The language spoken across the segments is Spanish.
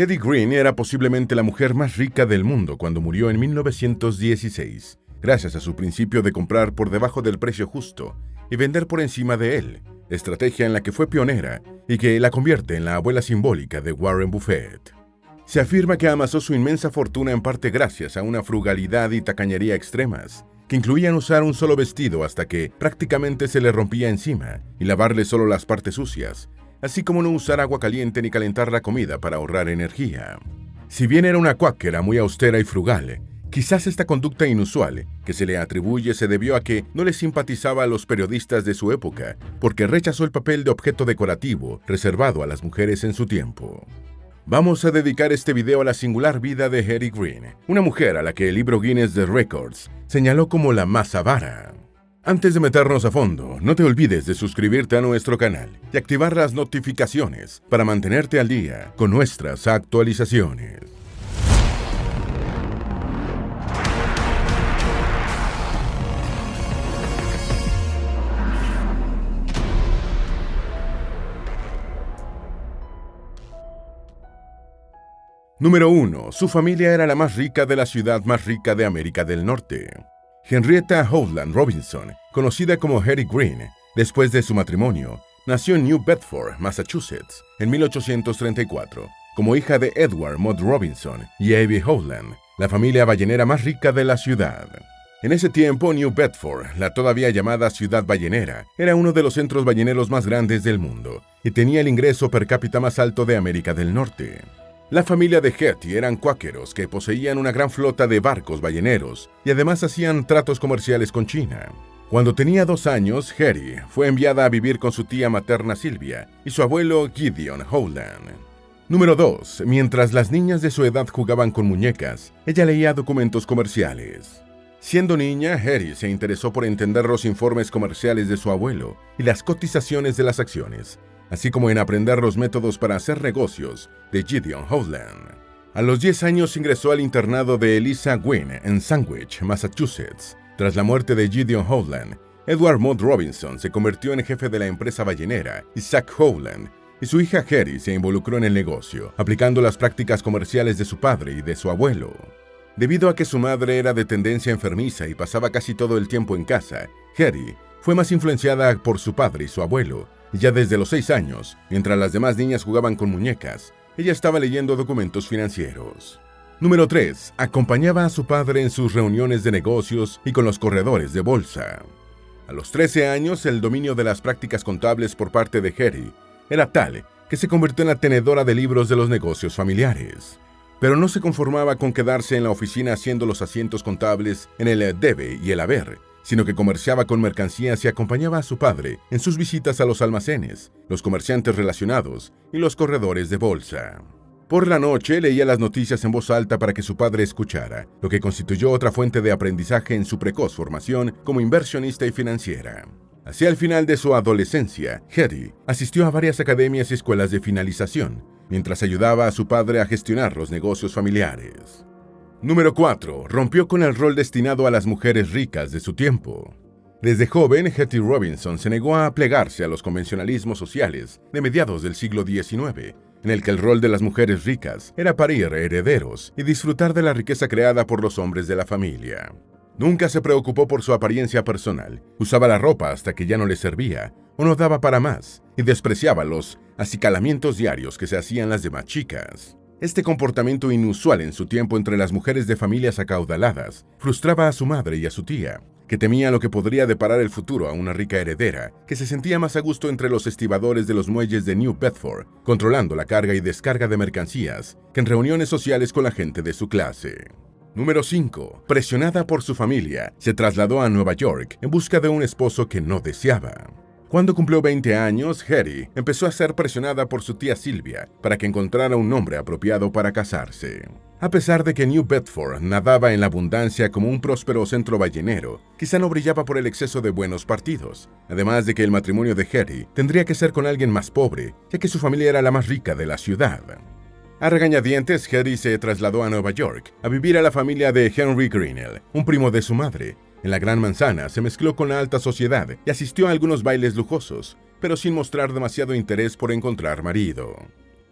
Hetty Green era posiblemente la mujer más rica del mundo cuando murió en 1916, gracias a su principio de comprar por debajo del precio justo y vender por encima de él, estrategia en la que fue pionera y que la convierte en la abuela simbólica de Warren Buffett. Se afirma que amasó su inmensa fortuna en parte gracias a una frugalidad y tacañería extremas, que incluían usar un solo vestido hasta que prácticamente se le rompía encima y lavarle solo las partes sucias, así como no usar agua caliente ni calentar la comida para ahorrar energía. Si bien era una cuáquera muy austera y frugal, quizás esta conducta inusual que se le atribuye se debió a que no le simpatizaba a los periodistas de su época, porque rechazó el papel de objeto decorativo reservado a las mujeres en su tiempo. Vamos a dedicar este video a la singular vida de Hetty Green, una mujer a la que el libro Guinness de Records señaló como la más avara. Antes de meternos a fondo, no te olvides de suscribirte a nuestro canal y activar las notificaciones para mantenerte al día con nuestras actualizaciones. Número 1. Su familia era la más rica de la ciudad más rica de América del Norte. Henrietta Howland Robinson, conocida como Hetty Green, después de su matrimonio, nació en New Bedford, Massachusetts, en 1834, como hija de Edward Mott Robinson y Abby Howland, la familia ballenera más rica de la ciudad. En ese tiempo, New Bedford, la todavía llamada Ciudad Ballenera, era uno de los centros balleneros más grandes del mundo y tenía el ingreso per cápita más alto de América del Norte. La familia de Hetty eran cuáqueros que poseían una gran flota de barcos balleneros y además hacían tratos comerciales con China. Cuando tenía 2 años, Hetty fue enviada a vivir con su tía materna Sylvia y su abuelo Gideon Howland. Número 2. Mientras las niñas de su edad jugaban con muñecas, ella leía documentos comerciales. Siendo niña, Hetty se interesó por entender los informes comerciales de su abuelo y las cotizaciones de las acciones, así como en aprender los métodos para hacer negocios de Gideon Howland. A los 10 años ingresó al internado de Eliza Gwynn en Sandwich, Massachusetts. Tras la muerte de Gideon Howland, Edward Mott Robinson se convirtió en jefe de la empresa ballenera Isaac Howland, y su hija Hetty se involucró en el negocio, aplicando las prácticas comerciales de su padre y de su abuelo. Debido a que su madre era de tendencia enfermiza y pasaba casi todo el tiempo en casa, Hetty fue más influenciada por su padre y su abuelo, y ya desde los 6 años, mientras las demás niñas jugaban con muñecas, ella estaba leyendo documentos financieros. Número 3. Acompañaba a su padre en sus reuniones de negocios y con los corredores de bolsa. A los 13 años, el dominio de las prácticas contables por parte de Hetty era tal que se convirtió en la tenedora de libros de los negocios familiares. Pero no se conformaba con quedarse en la oficina haciendo los asientos contables en el debe y el haber, sino que comerciaba con mercancías y acompañaba a su padre en sus visitas a los almacenes, los comerciantes relacionados y los corredores de bolsa. Por la noche leía las noticias en voz alta para que su padre escuchara, lo que constituyó otra fuente de aprendizaje en su precoz formación como inversionista y financiera. Hacia el final de su adolescencia, Hetty asistió a varias academias y escuelas de finalización, mientras ayudaba a su padre a gestionar los negocios familiares. Número 4. Rompió con el rol destinado a las mujeres ricas de su tiempo. Desde joven, Hetty Robinson se negó a plegarse a los convencionalismos sociales de mediados del siglo XIX, en el que el rol de las mujeres ricas era parir herederos y disfrutar de la riqueza creada por los hombres de la familia. Nunca se preocupó por su apariencia personal, usaba la ropa hasta que ya no le servía o no daba para más, y despreciaba los acicalamientos diarios que se hacían las demás chicas. Este comportamiento inusual en su tiempo entre las mujeres de familias acaudaladas frustraba a su madre y a su tía, que temía lo que podría deparar el futuro a una rica heredera que se sentía más a gusto entre los estibadores de los muelles de New Bedford, controlando la carga y descarga de mercancías, que en reuniones sociales con la gente de su clase. Número 5. Presionada por su familia, se trasladó a Nueva York en busca de un esposo que no deseaba. Cuando cumplió 20 años, Hetty empezó a ser presionada por su tía Sylvia para que encontrara un hombre apropiado para casarse. A pesar de que New Bedford nadaba en la abundancia como un próspero centro ballenero, quizá no brillaba por el exceso de buenos partidos, además de que el matrimonio de Hetty tendría que ser con alguien más pobre, ya que su familia era la más rica de la ciudad. A regañadientes, Hetty se trasladó a Nueva York a vivir a la familia de Henry Grinnell, un primo de su madre. En la Gran Manzana se mezcló con la alta sociedad y asistió a algunos bailes lujosos, pero sin mostrar demasiado interés por encontrar marido.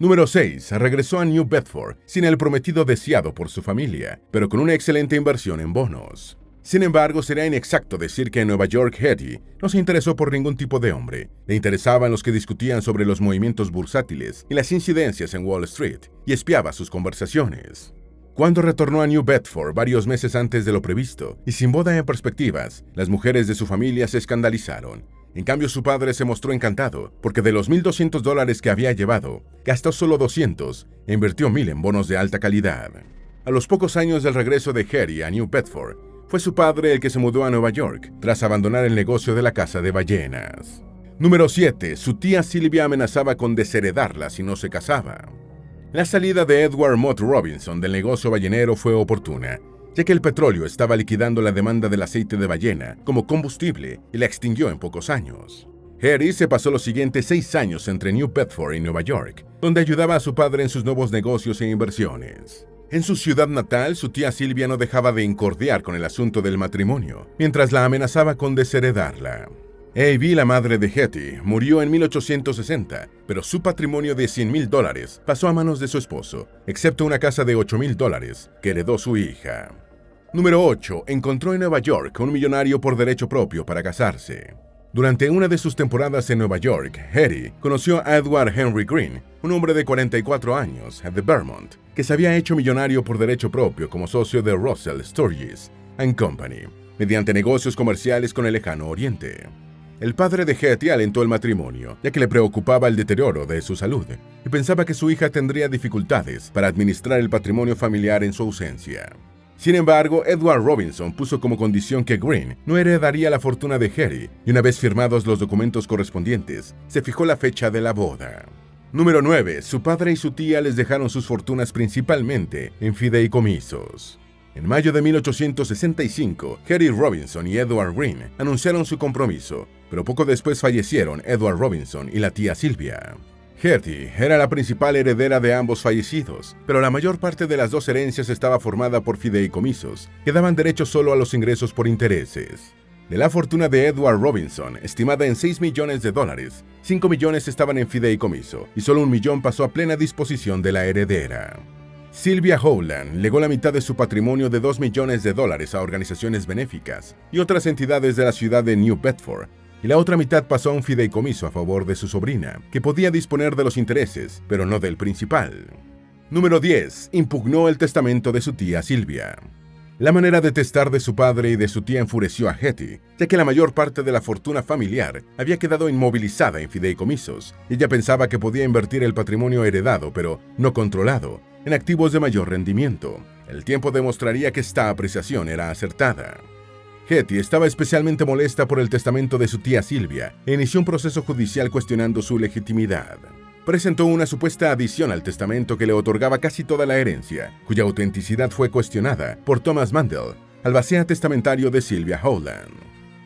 Número 6. Regresó a New Bedford sin el prometido deseado por su familia, pero con una excelente inversión en bonos. Sin embargo, sería inexacto decir que en Nueva York Hetty no se interesó por ningún tipo de hombre. Le interesaban los que discutían sobre los movimientos bursátiles y las incidencias en Wall Street, y espiaba sus conversaciones. Cuando retornó a New Bedford varios meses antes de lo previsto, y sin boda en perspectivas, las mujeres de su familia se escandalizaron. En cambio, su padre se mostró encantado, porque de los $1,200 que había llevado, gastó solo 200 e invirtió 1,000 en bonos de alta calidad. A los pocos años del regreso de Hetty a New Bedford, fue su padre el que se mudó a Nueva York, tras abandonar el negocio de la caza de ballenas. Número 7. Su tía Sylvia amenazaba con desheredarla si no se casaba. La salida de Edward Mott Robinson del negocio ballenero fue oportuna, ya que el petróleo estaba liquidando la demanda del aceite de ballena como combustible y la extinguió en pocos años. Harry se pasó los siguientes 6 años entre New Bedford y Nueva York, donde ayudaba a su padre en sus nuevos negocios e inversiones. En su ciudad natal, su tía Sylvia no dejaba de incordiar con el asunto del matrimonio, mientras la amenazaba con desheredarla. A.B., la madre de Hetty, murió en 1860, pero su patrimonio de $100,000 pasó a manos de su esposo, excepto una casa de $8,000 que heredó su hija. Número 8. Encontró en Nueva York a un millonario por derecho propio para casarse. Durante una de sus temporadas en Nueva York, Hetty conoció a Edward Henry Green, un hombre de 44 años, de Vermont, que se había hecho millonario por derecho propio como socio de Russell Sturgis & Company, mediante negocios comerciales con el lejano oriente. El padre de Hetty alentó el matrimonio, ya que le preocupaba el deterioro de su salud, y pensaba que su hija tendría dificultades para administrar el patrimonio familiar en su ausencia. Sin embargo, Edward Robinson puso como condición que Green no heredaría la fortuna de Hetty, y una vez firmados los documentos correspondientes, se fijó la fecha de la boda. Número 9. Su padre y su tía les dejaron sus fortunas principalmente en fideicomisos. En mayo de 1865, Hetty Robinson y Edward Green anunciaron su compromiso, pero poco después fallecieron Edward Robinson y la tía Sylvia. Hetty era la principal heredera de ambos fallecidos, pero la mayor parte de las dos herencias estaba formada por fideicomisos, que daban derecho solo a los ingresos por intereses. De la fortuna de Edward Robinson, estimada en $6 millones, $5 millones estaban en fideicomiso, y solo $1 millón pasó a plena disposición de la heredera. Sylvia Howland legó la mitad de su patrimonio de $2 millones a organizaciones benéficas y otras entidades de la ciudad de New Bedford, y la otra mitad pasó a un fideicomiso a favor de su sobrina, que podía disponer de los intereses, pero no del principal. Número 10. Impugnó el testamento de su tía Sylvia. La manera de testar de su padre y de su tía enfureció a Hetty, ya que la mayor parte de la fortuna familiar había quedado inmovilizada en fideicomisos, y ella pensaba que podía invertir el patrimonio heredado, pero no controlado, en activos de mayor rendimiento. El tiempo demostraría que esta apreciación era acertada. Hetty estaba especialmente molesta por el testamento de su tía Sylvia e inició un proceso judicial cuestionando su legitimidad. Presentó una supuesta adición al testamento que le otorgaba casi toda la herencia, cuya autenticidad fue cuestionada por Thomas Mandel, albacea testamentario de Sylvia Howland.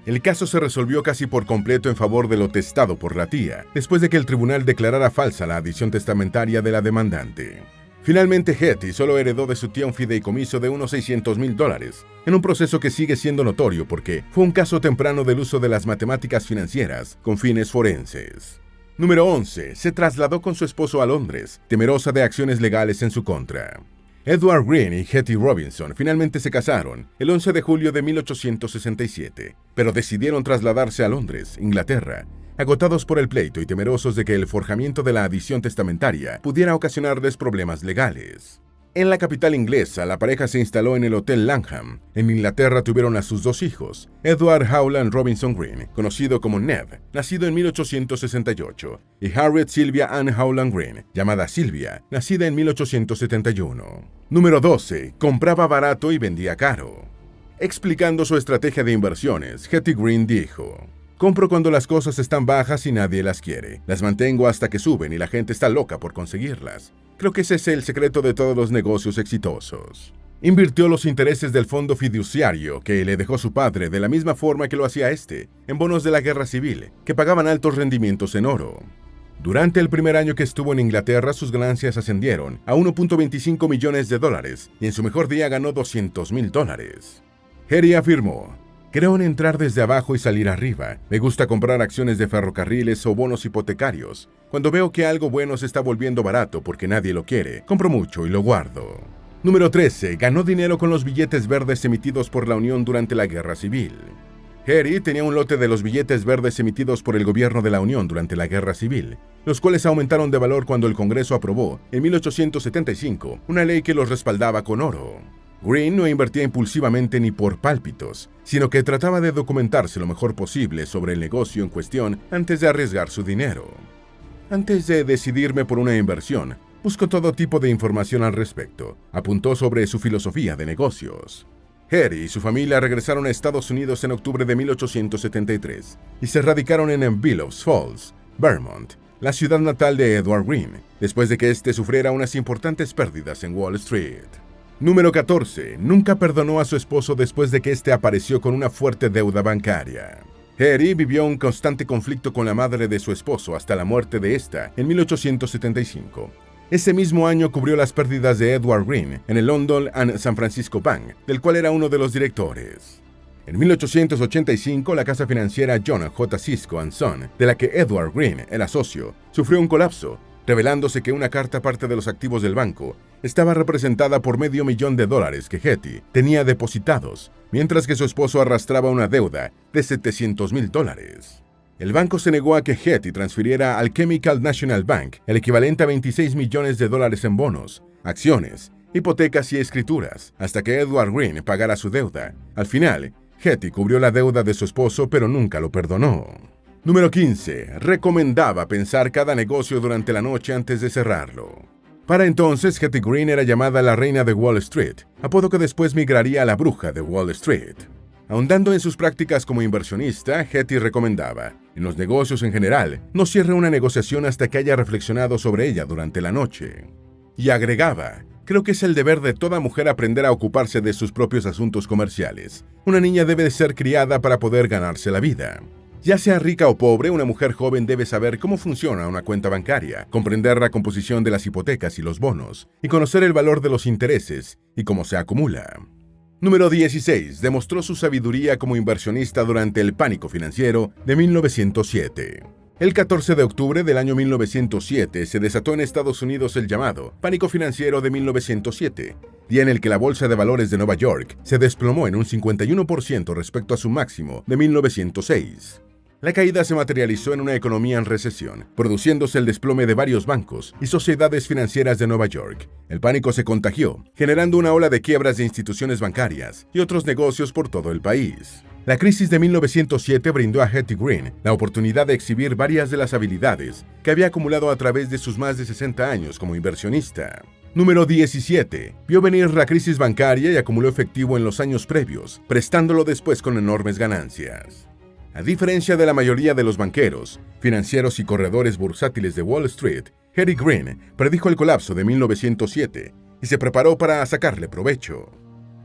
El caso se resolvió casi por completo en favor de lo testado por la tía, después de que el tribunal declarara falsa la adición testamentaria de la demandante. Finalmente, Hetty solo heredó de su tía un fideicomiso de unos $600,000, en un proceso que sigue siendo notorio porque fue un caso temprano del uso de las matemáticas financieras con fines forenses. Número 11. Se trasladó con su esposo a Londres, temerosa de acciones legales en su contra. Edward Green y Hetty Robinson finalmente se casaron el 11 de julio de 1867, pero decidieron trasladarse a Londres, Inglaterra, agotados por el pleito y temerosos de que el forjamiento de la adición testamentaria pudiera ocasionarles problemas legales. En la capital inglesa, la pareja se instaló en el Hotel Langham. En Inglaterra tuvieron a sus 2 hijos, Edward Howland Robinson Green, conocido como Ned, nacido en 1868, y Harriet Sylvia Ann Howland Green, llamada Sylvia, nacida en 1871. Número 12. Compraba barato y vendía caro. Explicando su estrategia de inversiones, Hetty Green dijo: "Compro cuando las cosas están bajas y nadie las quiere. Las mantengo hasta que suben y la gente está loca por conseguirlas. Creo que ese es el secreto de todos los negocios exitosos". Invirtió los intereses del fondo fiduciario que le dejó su padre de la misma forma que lo hacía este, en bonos de la guerra civil, que pagaban altos rendimientos en oro. Durante el primer año que estuvo en Inglaterra, sus ganancias ascendieron a $1.25 millones y en su mejor día ganó $200,000. Hetty afirmó: Creo en entrar desde abajo y salir arriba. Me gusta comprar acciones de ferrocarriles o bonos hipotecarios. Cuando veo que algo bueno se está volviendo barato porque nadie lo quiere, compro mucho y lo guardo. Número 13. Ganó dinero con los billetes verdes emitidos por la Unión durante la Guerra Civil. Harry tenía un lote de los billetes verdes emitidos por el gobierno de la Unión durante la Guerra Civil, los cuales aumentaron de valor cuando el Congreso aprobó, en 1875, una ley que los respaldaba con oro. Green no invertía impulsivamente ni por pálpitos, sino que trataba de documentarse lo mejor posible sobre el negocio en cuestión antes de arriesgar su dinero. Antes de decidirme por una inversión, busco todo tipo de información al respecto, apuntó sobre su filosofía de negocios. Harry y su familia regresaron a Estados Unidos en octubre de 1873 y se radicaron en Bellows Falls, Vermont, la ciudad natal de Edward Green, después de que éste sufriera unas importantes pérdidas en Wall Street. Número 14. Nunca perdonó a su esposo después de que éste apareció con una fuerte deuda bancaria. Harry vivió un constante conflicto con la madre de su esposo hasta la muerte de ésta en 1875. Ese mismo año cubrió las pérdidas de Edward Green en el London and San Francisco Bank, del cual era uno de los directores. En 1885, la casa financiera John J. Cisco & Son, de la que Edward Green era socio, sufrió un colapso, revelándose que una cuarta parte de los activos del banco estaba representada por $500,000 que Hetty tenía depositados, mientras que su esposo arrastraba una deuda de $700,000. El banco se negó a que Hetty transfiriera al Chemical National Bank el equivalente a $26 millones en bonos, acciones, hipotecas y escrituras, hasta que Edward Green pagara su deuda. Al final, Hetty cubrió la deuda de su esposo, pero nunca lo perdonó. Número 15. Recomendaba pensar cada negocio durante la noche antes de cerrarlo. Para entonces, Hetty Green era llamada la reina de Wall Street, apodo que después migraría a la bruja de Wall Street. Ahondando en sus prácticas como inversionista, Hetty recomendaba, en los negocios en general, no cierre una negociación hasta que haya reflexionado sobre ella durante la noche. Y agregaba, creo que es el deber de toda mujer aprender a ocuparse de sus propios asuntos comerciales. Una niña debe de ser criada para poder ganarse la vida. Ya sea rica o pobre, una mujer joven debe saber cómo funciona una cuenta bancaria, comprender la composición de las hipotecas y los bonos, y conocer el valor de los intereses y cómo se acumula. Número 16. Demostró su sabiduría como inversionista durante el pánico financiero de 1907. El 14 de octubre del año 1907 se desató en Estados Unidos el llamado pánico financiero de 1907, día en el que la bolsa de valores de Nueva York se desplomó en un 51% respecto a su máximo de 1906. La caída se materializó en una economía en recesión, produciéndose el desplome de varios bancos y sociedades financieras de Nueva York. El pánico se contagió, generando una ola de quiebras de instituciones bancarias y otros negocios por todo el país. La crisis de 1907 brindó a Hetty Green la oportunidad de exhibir varias de las habilidades que había acumulado a través de sus más de 60 años como inversionista. Número 17. Vio venir la crisis bancaria y acumuló efectivo en los años previos, prestándolo después con enormes ganancias. A diferencia de la mayoría de los banqueros, financieros y corredores bursátiles de Wall Street, Harry Green predijo el colapso de 1907 y se preparó para sacarle provecho.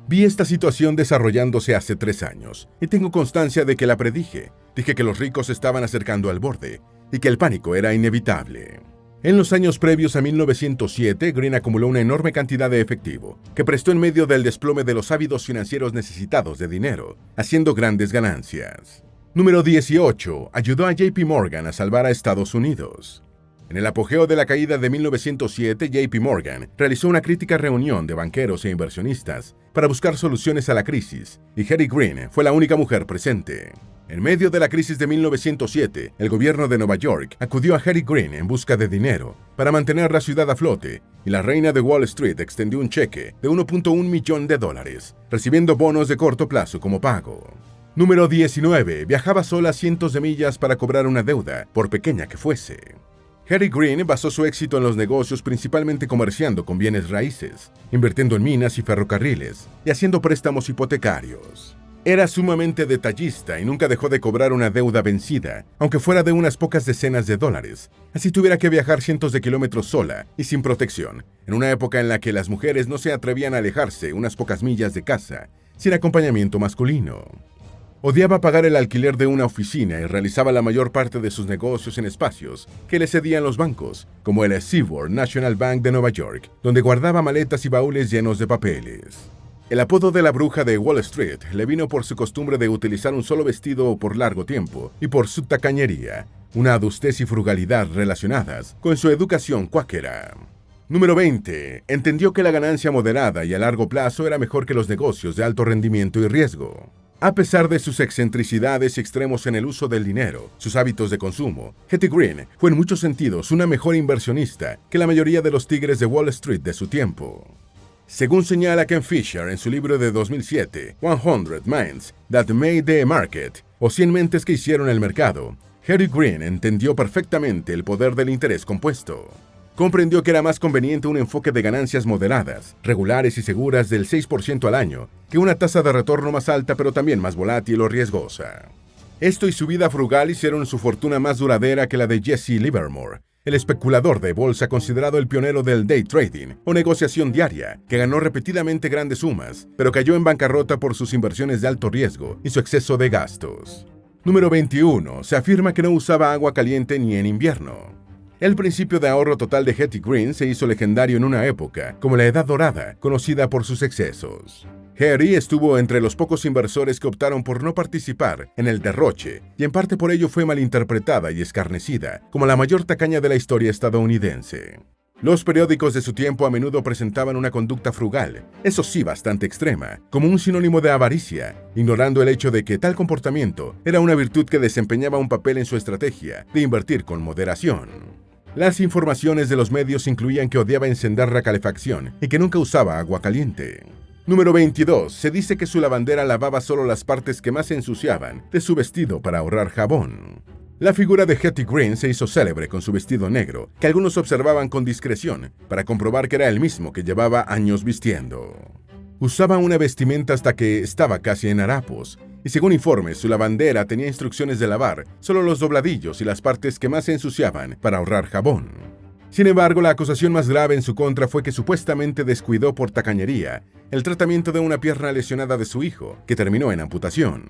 Vi esta situación desarrollándose hace 3 años y tengo constancia de que la predije. Dije que los ricos se estaban acercando al borde y que el pánico era inevitable. En los años previos a 1907, Green acumuló una enorme cantidad de efectivo, que prestó en medio del desplome de los ávidos financieros necesitados de dinero, haciendo grandes ganancias. Número 18. Ayudó a JP Morgan a salvar a Estados Unidos. En el apogeo de la caída de 1907, JP Morgan realizó una crítica reunión de banqueros e inversionistas para buscar soluciones a la crisis, y Harry Green fue la única mujer presente. En medio de la crisis de 1907, el gobierno de Nueva York acudió a Harry Green en busca de dinero para mantener la ciudad a flote, y la reina de Wall Street extendió un cheque de $1.1 millón, recibiendo bonos de corto plazo como pago. Número 19. Viajaba sola cientos de millas para cobrar una deuda, por pequeña que fuese. Harry Green basó su éxito en los negocios principalmente comerciando con bienes raíces, invirtiendo en minas y ferrocarriles, y haciendo préstamos hipotecarios. Era sumamente detallista y nunca dejó de cobrar una deuda vencida, aunque fuera de unas pocas decenas de dólares. Así tuviera que viajar cientos de kilómetros sola y sin protección, en una época en la que las mujeres no se atrevían a alejarse unas pocas millas de casa, sin acompañamiento masculino. Odiaba pagar el alquiler de una oficina y realizaba la mayor parte de sus negocios en espacios que le cedían los bancos, como el Seaboard National Bank de Nueva York, donde guardaba maletas y baúles llenos de papeles. El apodo de la bruja de Wall Street le vino por su costumbre de utilizar un solo vestido por largo tiempo y por su tacañería, una adustez y frugalidad relacionadas con su educación cuáquera. Número 20. Entendió que la ganancia moderada y a largo plazo era mejor que los negocios de alto rendimiento y riesgo. A pesar de sus excentricidades y extremos en el uso del dinero, sus hábitos de consumo, Hetty Green fue en muchos sentidos una mejor inversionista que la mayoría de los tigres de Wall Street de su tiempo. Según señala Ken Fisher en su libro de 2007, 100 Minds That Made the Market, o 100 mentes que hicieron el mercado, Hetty Green entendió perfectamente el poder del interés compuesto. Comprendió que era más conveniente un enfoque de ganancias moderadas, regulares y seguras del 6% al año, que una tasa de retorno más alta pero también más volátil o riesgosa. Esto y su vida frugal hicieron su fortuna más duradera que la de Jesse Livermore, el especulador de bolsa considerado el pionero del day trading o negociación diaria, que ganó repetidamente grandes sumas, pero cayó en bancarrota por sus inversiones de alto riesgo y su exceso de gastos. Número 21. Se afirma que no usaba agua caliente ni en invierno. El principio de ahorro total de Hetty Green se hizo legendario en una época, como la Edad Dorada, conocida por sus excesos. Hetty estuvo entre los pocos inversores que optaron por no participar en el derroche, y en parte por ello fue malinterpretada y escarnecida como la mayor tacaña de la historia estadounidense. Los periódicos de su tiempo a menudo presentaban una conducta frugal, eso sí bastante extrema, como un sinónimo de avaricia, ignorando el hecho de que tal comportamiento era una virtud que desempeñaba un papel en su estrategia de invertir con moderación. Las informaciones de los medios incluían que odiaba encender la calefacción y que nunca usaba agua caliente. Número 22. Se dice que su lavandera lavaba solo las partes que más se ensuciaban de su vestido para ahorrar jabón. La figura de Hetty Green se hizo célebre con su vestido negro, que algunos observaban con discreción para comprobar que era el mismo que llevaba años vistiendo. Usaba una vestimenta hasta que estaba casi en harapos, y según informes, su lavandera tenía instrucciones de lavar solo los dobladillos y las partes que más se ensuciaban para ahorrar jabón. Sin embargo, la acusación más grave en su contra fue que supuestamente descuidó por tacañería el tratamiento de una pierna lesionada de su hijo, que terminó en amputación.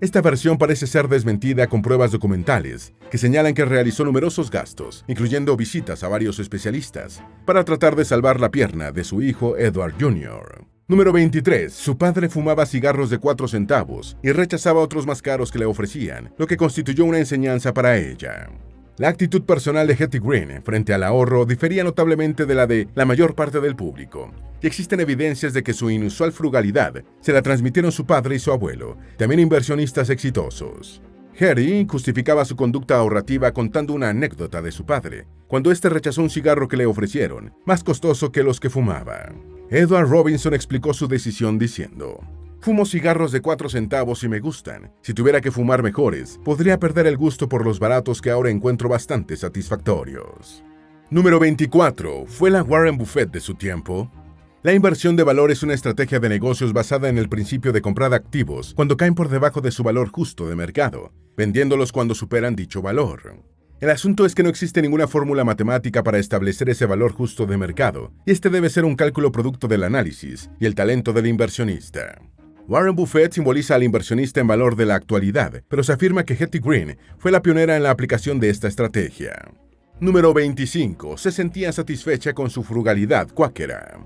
Esta versión parece ser desmentida con pruebas documentales que señalan que realizó numerosos gastos, incluyendo visitas a varios especialistas, para tratar de salvar la pierna de su hijo Edward Jr. Número 23. Su padre fumaba cigarros de 4 centavos y rechazaba otros más caros que le ofrecían, lo que constituyó una enseñanza para ella. La actitud personal de Hetty Green frente al ahorro difería notablemente de la de la mayor parte del público, y existen evidencias de que su inusual frugalidad se la transmitieron su padre y su abuelo, también inversionistas exitosos. Hetty justificaba su conducta ahorrativa contando una anécdota de su padre, cuando éste rechazó un cigarro que le ofrecieron, más costoso que los que fumaba. Edward Robinson explicó su decisión diciendo: «Fumo cigarros de 4 centavos y me gustan. Si tuviera que fumar mejores, podría perder el gusto por los baratos que ahora encuentro bastante satisfactorios». Número 24. ¿Fue la Warren Buffett de su tiempo? La inversión de valor es una estrategia de negocios basada en el principio de comprar activos cuando caen por debajo de su valor justo de mercado, vendiéndolos cuando superan dicho valor. El asunto es que no existe ninguna fórmula matemática para establecer ese valor justo de mercado, y este debe ser un cálculo producto del análisis y el talento del inversionista. Warren Buffett simboliza al inversionista en valor de la actualidad, pero se afirma que Hetty Green fue la pionera en la aplicación de esta estrategia. Número 25. Se sentía satisfecha con su frugalidad cuáquera.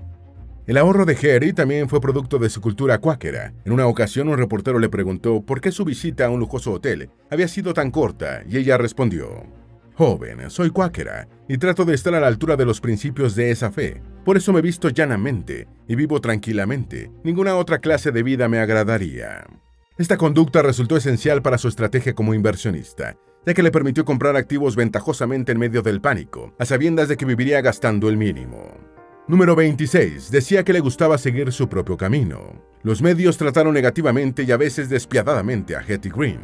El ahorro de Hetty también fue producto de su cultura cuáquera. En una ocasión, un reportero le preguntó por qué su visita a un lujoso hotel había sido tan corta, y ella respondió: «Joven, soy cuáquera y trato de estar a la altura de los principios de esa fe. Por eso me visto llanamente y vivo tranquilamente. Ninguna otra clase de vida me agradaría». Esta conducta resultó esencial para su estrategia como inversionista, ya que le permitió comprar activos ventajosamente en medio del pánico, a sabiendas de que viviría gastando el mínimo. Número 26. Decía que le gustaba seguir su propio camino. Los medios trataron negativamente y a veces despiadadamente a Hetty Green.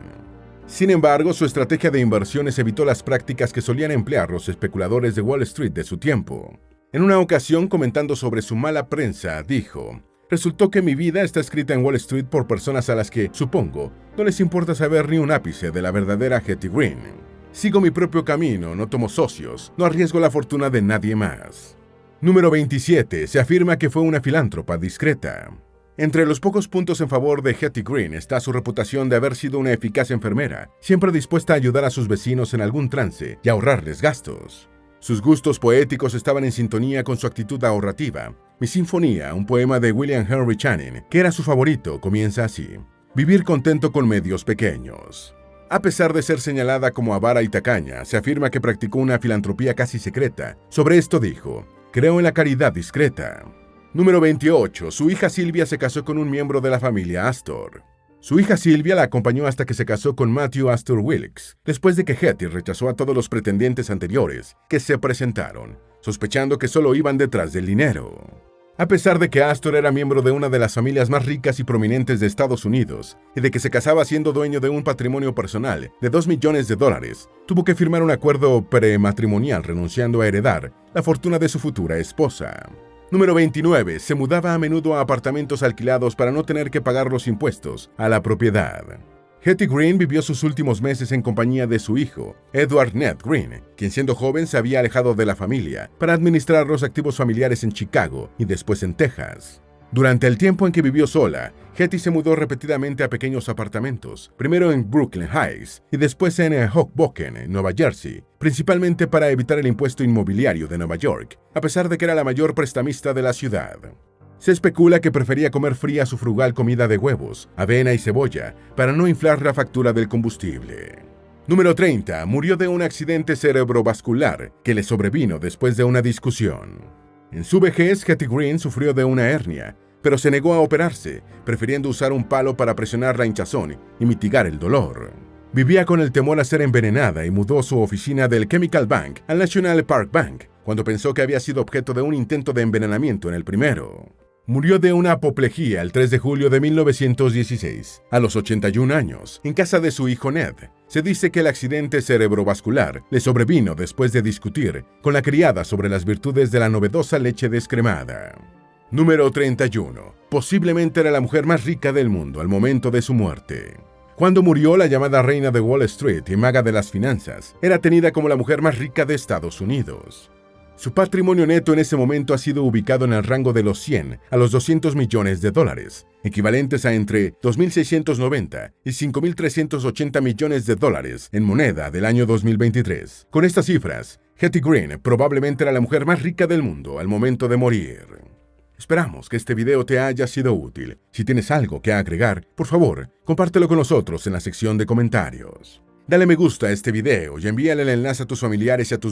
Sin embargo, su estrategia de inversiones evitó las prácticas que solían emplear los especuladores de Wall Street de su tiempo. En una ocasión, comentando sobre su mala prensa, dijo: «Resultó que mi vida está escrita en Wall Street por personas a las que, supongo, no les importa saber ni un ápice de la verdadera Hetty Green. Sigo mi propio camino, no tomo socios, no arriesgo la fortuna de nadie más». Número 27. Se afirma que fue una filántropa discreta. Entre los pocos puntos en favor de Hetty Green está su reputación de haber sido una eficaz enfermera, siempre dispuesta a ayudar a sus vecinos en algún trance y ahorrarles gastos. Sus gustos poéticos estaban en sintonía con su actitud ahorrativa, Mi Sinfonía, un poema de William Henry Channing, que era su favorito, comienza así: vivir contento con medios pequeños. A pesar de ser señalada como avara y tacaña, se afirma que practicó una filantropía casi secreta. Sobre esto dijo: creo en la caridad discreta. Número 28. Su hija Silvia se casó con un miembro de la familia Astor. Su hija Silvia la acompañó hasta que se casó con Matthew Astor Wilkes, después de que Hetty rechazó a todos los pretendientes anteriores que se presentaron, sospechando que solo iban detrás del dinero. A pesar de que Astor era miembro de una de las familias más ricas y prominentes de Estados Unidos y de que se casaba siendo dueño de un patrimonio personal de $2 millones, tuvo que firmar un acuerdo prematrimonial renunciando a heredar la fortuna de su futura esposa. Número 29. Se mudaba a menudo a apartamentos alquilados para no tener que pagar los impuestos a la propiedad. Hetty Green vivió sus últimos meses en compañía de su hijo, Edward Ned Green, quien siendo joven se había alejado de la familia para administrar los activos familiares en Chicago y después en Texas. Durante el tiempo en que vivió sola, Hetty se mudó repetidamente a pequeños apartamentos, primero en Brooklyn Heights y después en Hoboken, Nueva Jersey, principalmente para evitar el impuesto inmobiliario de Nueva York, a pesar de que era la mayor prestamista de la ciudad. Se especula que prefería comer fría su frugal comida de huevos, avena y cebolla para no inflar la factura del combustible. Número 30. Murió de un accidente cerebrovascular que le sobrevino después de una discusión. En su vejez, Hetty Green sufrió de una hernia, pero se negó a operarse, prefiriendo usar un palo para presionar la hinchazón y mitigar el dolor. Vivía con el temor a ser envenenada y mudó su oficina del Chemical Bank al National Park Bank, cuando pensó que había sido objeto de un intento de envenenamiento en el primero. Murió de una apoplejía el 3 de julio de 1916, a los 81 años, en casa de su hijo Ned. Se dice que el accidente cerebrovascular le sobrevino después de discutir con la criada sobre las virtudes de la novedosa leche descremada. Número 31. Posiblemente era la mujer más rica del mundo al momento de su muerte. Cuando murió, la llamada reina de Wall Street y maga de las finanzas era tenida como la mujer más rica de Estados Unidos. Su patrimonio neto en ese momento ha sido ubicado en el rango de los 100 a los 200 millones de dólares, equivalentes a entre 2.690 y 5.380 millones de dólares en moneda del año 2023. Con estas cifras, Hetty Green probablemente era la mujer más rica del mundo al momento de morir. Esperamos que este video te haya sido útil. Si tienes algo que agregar, por favor, compártelo con nosotros en la sección de comentarios. Dale me gusta a este video y envíale el enlace a tus familiares y a tus